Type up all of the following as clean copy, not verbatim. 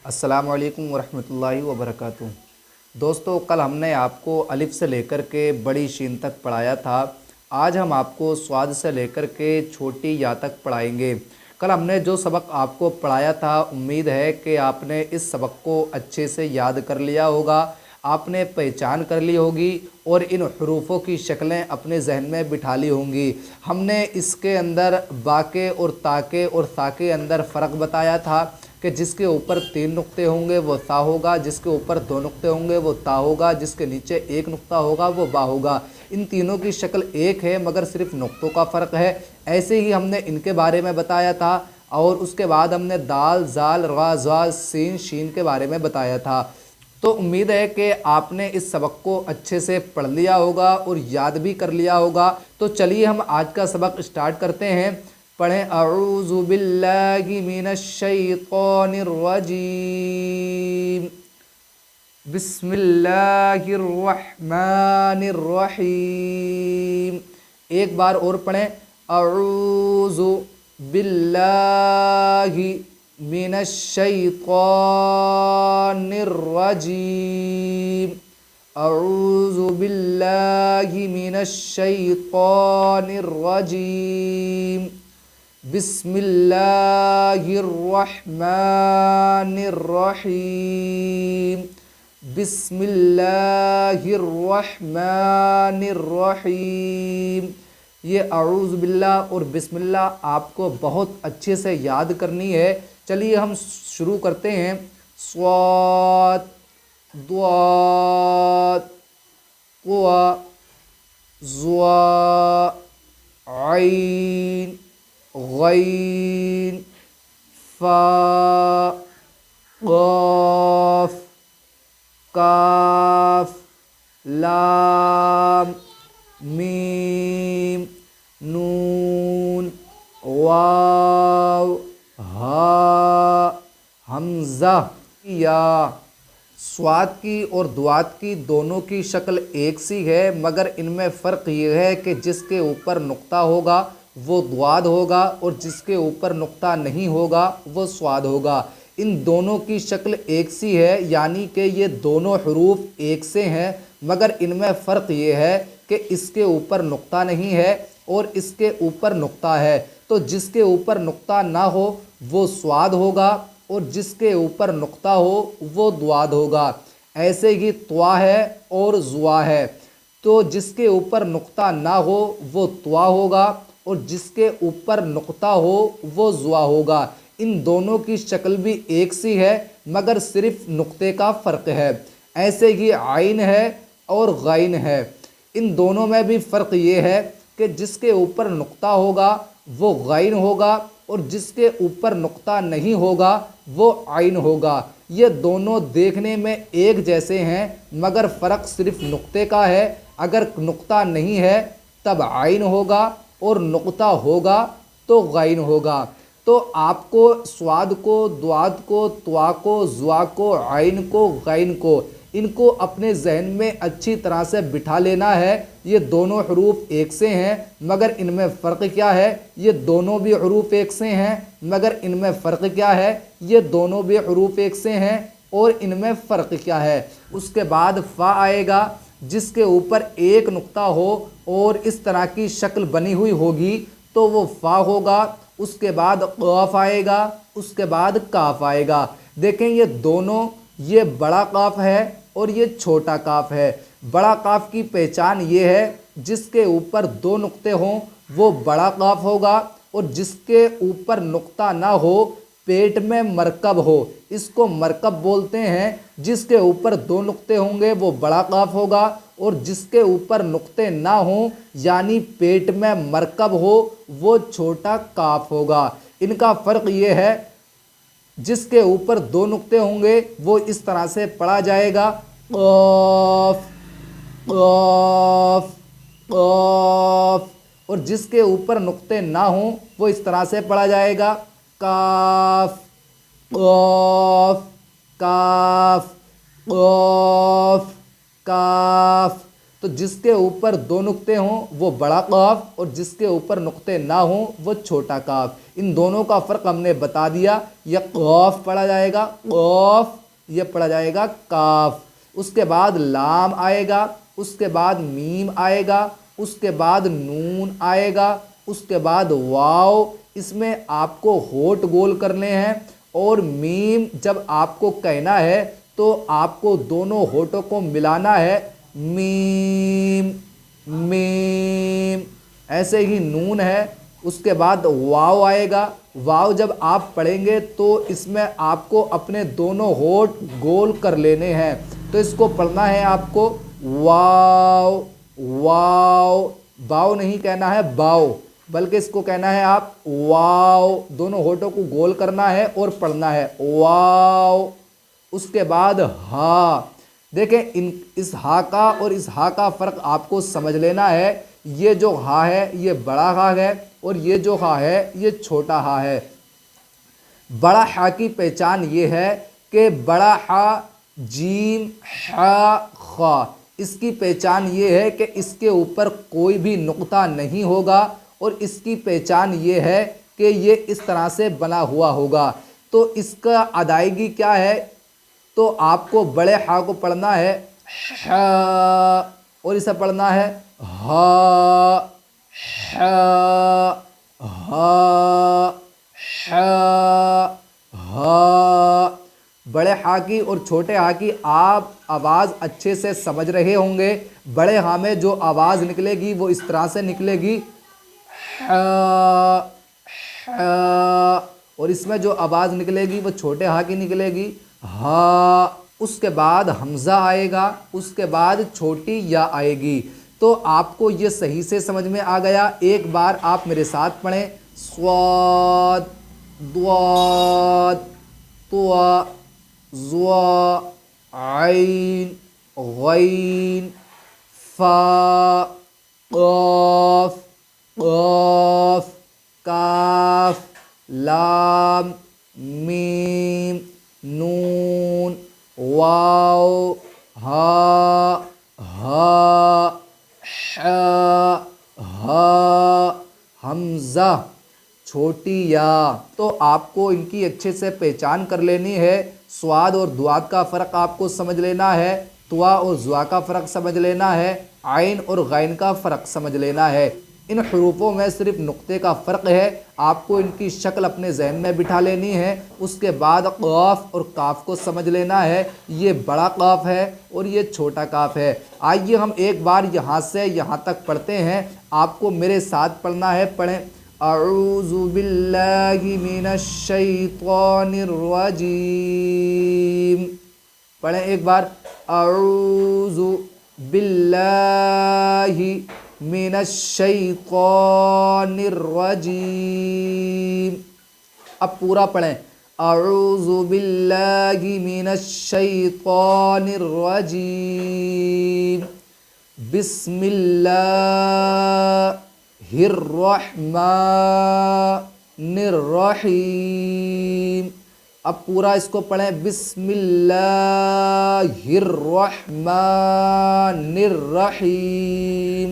السلام علیکم ورحمۃ اللہ وبرکاتہ۔ دوستو، کل ہم نے آپ کو الف سے لے کر کے بڑی شین تک پڑھایا تھا۔ آج ہم آپ کو صاد سے لے کر کے چھوٹی یا تک پڑھائیں گے۔ کل ہم نے جو سبق آپ کو پڑھایا تھا، امید ہے کہ آپ نے اس سبق کو اچھے سے یاد کر لیا ہوگا، آپ نے پہچان کر لی ہوگی اور ان حروفوں کی شکلیں اپنے ذہن میں بٹھا لی ہوں گی۔ ہم نے اس کے اندر با کے اور تا کے اور ثا کے اندر فرق بتایا تھا کہ جس کے اوپر 3 نقطے ہوں گے وہ ثا ہوگا، جس کے اوپر 2 نقطے ہوں گے وہ تا ہوگا، جس کے نیچے 1 نقطہ ہوگا وہ با ہوگا۔ ان تینوں کی شکل ایک ہے مگر صرف نقطوں کا فرق ہے۔ ایسے ہی ہم نے ان کے بارے میں بتایا تھا، اور اس کے بعد ہم نے دال، زال، را، زا، سین، شین کے بارے میں بتایا تھا۔ تو امید ہے کہ آپ نے اس سبق کو اچھے سے پڑھ لیا ہوگا اور یاد بھی کر لیا ہوگا۔ تو چلیے ہم آج کا سبق اسٹارٹ کرتے ہیں۔ پڑھیں اعوذ باللہ من الشیطان الرجیم، بسم اللہ الرحمن الرحیم۔ ایک بار اور پڑھیں اعوذ باللہ من الشیطان الرجیم، اعوذ باللہ من الشیطان الرجیم، بسم اللہ الرحمن الرحیم، بسم اللہ الرحمن الرحیم۔ یہ اعوذ باللہ اور بسم اللہ آپ کو بہت اچھے سے یاد کرنی ہے۔ چلیے ہم شروع کرتے ہیں۔ صاد، ضاد، قوا، ظا، عین، غین، فا، قاف، کاف، لام، میم، نون، واو، ہا، حمزہ، یا۔ صاد کی اور ضاد کی دونوں کی شکل ایک سی ہے، مگر ان میں فرق یہ ہے کہ جس کے اوپر نقطہ ہوگا وہ ضاد ہوگا اور جس کے اوپر نقطہ نہیں ہوگا وہ صاد ہوگا۔ ان دونوں کی شکل ایک سی ہے، یعنی کہ یہ دونوں حروف ایک سے ہیں، مگر ان میں فرق یہ ہے کہ اس کے اوپر نقطہ نہیں ہے اور اس کے اوپر نقطہ ہے۔ تو جس کے اوپر نقطہ نہ ہو وہ صاد ہوگا اور جس کے اوپر نقطہ ہو وہ ضاد ہوگا۔ ایسے ہی طوا ہے اور ضوا ہے، تو جس کے اوپر نقطہ نہ ہو وہ طوا ہوگا اور جس کے اوپر نقطہ ہو وہ ضوا ہوگا۔ ان دونوں کی شکل بھی ایک سی ہے مگر صرف نقطے کا فرق ہے۔ ایسے ہی عین ہے اور غین ہے، ان دونوں میں بھی فرق یہ ہے کہ جس کے اوپر نقطہ ہوگا وہ غین ہوگا اور جس کے اوپر نقطہ نہیں ہوگا وہ عین ہوگا۔ یہ دونوں دیکھنے میں ایک جیسے ہیں مگر فرق صرف نقطے کا ہے۔ اگر نقطہ نہیں ہے تب عین ہوگا اور نقطہ ہوگا تو غین ہوگا۔ تو آپ کو صاد کو، ضاد کو، طوا کو، ظا کو، عین کو، غین کو، ان کو اپنے ذہن میں اچھی طرح سے بٹھا لینا ہے۔ یہ دونوں حروف ایک سے ہیں مگر ان میں فرق کیا ہے؟ یہ دونوں بھی حروف ایک سے ہیں مگر ان میں فرق کیا ہے؟ یہ دونوں بھی حروف ایک سے ہیں اور ان میں فرق کیا ہے؟ اس کے بعد فا آئے گا، جس کے اوپر ایک نقطہ ہو اور اس طرح کی شکل بنی ہوئی ہوگی تو وہ فا ہوگا۔ اس کے بعد قاف آئے گا، اس کے بعد کاف آئے گا۔ دیکھیں یہ دونوں، یہ بڑا قاف ہے اور یہ چھوٹا قاف ہے۔ بڑا قاف کی پہچان یہ ہے جس کے اوپر 2 نقطے ہوں وہ بڑا قاف ہوگا اور جس کے اوپر نقطہ نہ ہو، پیٹ میں مرکب ہو، اس کو مرکب بولتے ہیں۔ جس کے اوپر 2 نقطے ہوں گے وہ بڑا قاف ہوگا اور جس کے اوپر نقطے نہ ہوں یعنی پیٹ میں مرکب ہو وہ چھوٹا قاف ہوگا۔ ان کا فرق یہ ہے جس کے اوپر 2 نقطے ہوں گے وہ اس طرح سے پڑھا جائے گا قاف، قاف، قاف، اور جس کے اوپر نقطے نہ ہوں وہ اس طرح سے پڑھا جائے گا کاف، قاف، کاف، قاف، کاف۔ تو جس کے اوپر دو نقطے ہوں وہ بڑا قاف اور جس کے اوپر نقطے نہ ہوں وہ چھوٹا کاف. ان دونوں کا فرق ہم نے بتا دیا. یہ قاف پڑھا جائے گا قاف، یہ پڑھا جائے گا کاف. اس کے بعد لام آئے گا، اس کے بعد میم آئے گا، اس کے بعد نون آئے گا، اس کے بعد واو. اس میں آپ کو ہونٹ گول کرنے ہیں اور میم جب آپ کو کہنا ہے تو آپ کو دونوں ہونٹوں کو ملانا ہے، میم میم. ایسے ہی نون ہے، اس کے بعد واو آئے گا. واو جب آپ پڑھیں گے تو اس میں آپ کو اپنے دونوں ہونٹ گول کر لینے ہیں. تو اس کو پڑھنا ہے آپ کو واو واو. باؤ نہیں کہنا ہے باؤ، بلکہ اس کو کہنا ہے آپ واو. دونوں ہونٹوں کو گول کرنا ہے اور پڑھنا ہے واو. اس کے بعد ہا. دیکھیں اس ہا کا اور اس ہا کا فرق آپ کو سمجھ لینا ہے. یہ جو ہا ہے یہ بڑا ہا ہے اور یہ جو ہا ہے یہ چھوٹا ہا ہے. بڑا ہا کی پہچان یہ ہے کہ بڑا ہا جیم ہا خا. اس کی پہچان یہ ہے کہ اس کے اوپر کوئی بھی نقطہ نہیں ہوگا اور اس کی پہچان یہ ہے کہ یہ اس طرح سے بنا ہوا ہوگا. تو اس کا ادائیگی کیا ہے؟ تو آپ کو بڑے ہا کو پڑھنا ہے ہا اور اسے پڑھنا ہے ہا ہا ہا ہا ہا. بڑے ہا کی اور چھوٹے ہا کی آپ آواز اچھے سے سمجھ رہے ہوں گے. بڑے ہا میں جو آواز نکلے گی وہ اس طرح سے نکلے گی ہا ہا، اور اس میں جو آواز نکلے گی وہ چھوٹے ہا کی نکلے گی ہا. اس کے بعد حمزہ آئے گا، اس کے بعد چھوٹی یا آئے گی. تو آپ کو یہ صحیح سے سمجھ میں آ گیا. ایک بار آپ میرے ساتھ پڑھیں صاد ضاد طا ظا عین غین فا قاف قاف کاف لام میم نون واو ہا ہا حا ہا حمزہ چھوٹی یا. تو آپ کو ان کی اچھے سے پہچان کر لینی ہے. سواد اور دواد کا فرق آپ کو سمجھ لینا ہے، طوا اور ضا کا فرق سمجھ لینا ہے، عین اور غین کا فرق سمجھ لینا ہے. ان حروفوں میں صرف نقطے کا فرق ہے. آپ کو ان کی شکل اپنے ذہن میں بٹھا لینی ہے. اس کے بعد قاف اور کاف کو سمجھ لینا ہے. یہ بڑا قاف ہے اور یہ چھوٹا کاف ہے. آئیے ہم ایک بار یہاں سے یہاں تک پڑھتے ہیں. آپ کو میرے ساتھ پڑھنا ہے. پڑھیں اعوذ باللہ من الشیطان الرجیم. پڑھیں ایک بار اعوذ باللہ من الشیطان الرجیم. اب پورا پڑھیں اعوذ باللہ من الشیطان الرجیم بسم اللہ الرحمن الرحیم. اب پورا اس کو پڑھیں بسم اللہ الرحمن الرحیم.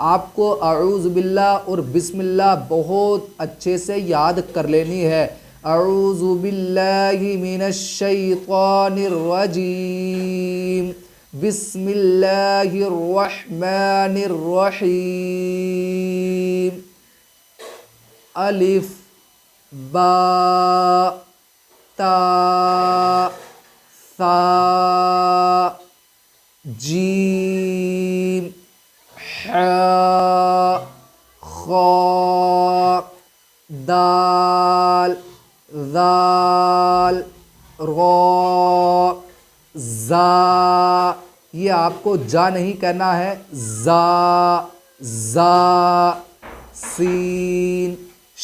آپ کو اعوذ باللہ اور بسم اللہ بہت اچھے سے یاد کر لینی ہے. اعوذ باللہ من الشیطان الرجیم بسم اللہ الرحمن الرحیم. الف با تا ثا جیم حا خا دال ذال را زا. یہ آپ کو جا نہیں کہنا ہے، زا زا. سین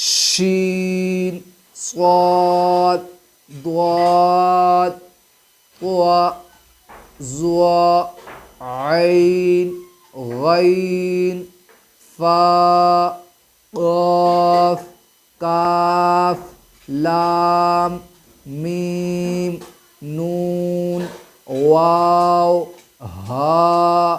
شین صاد ضاد طا ظا عین غین فا قاف کاف لام میم نون واو ہا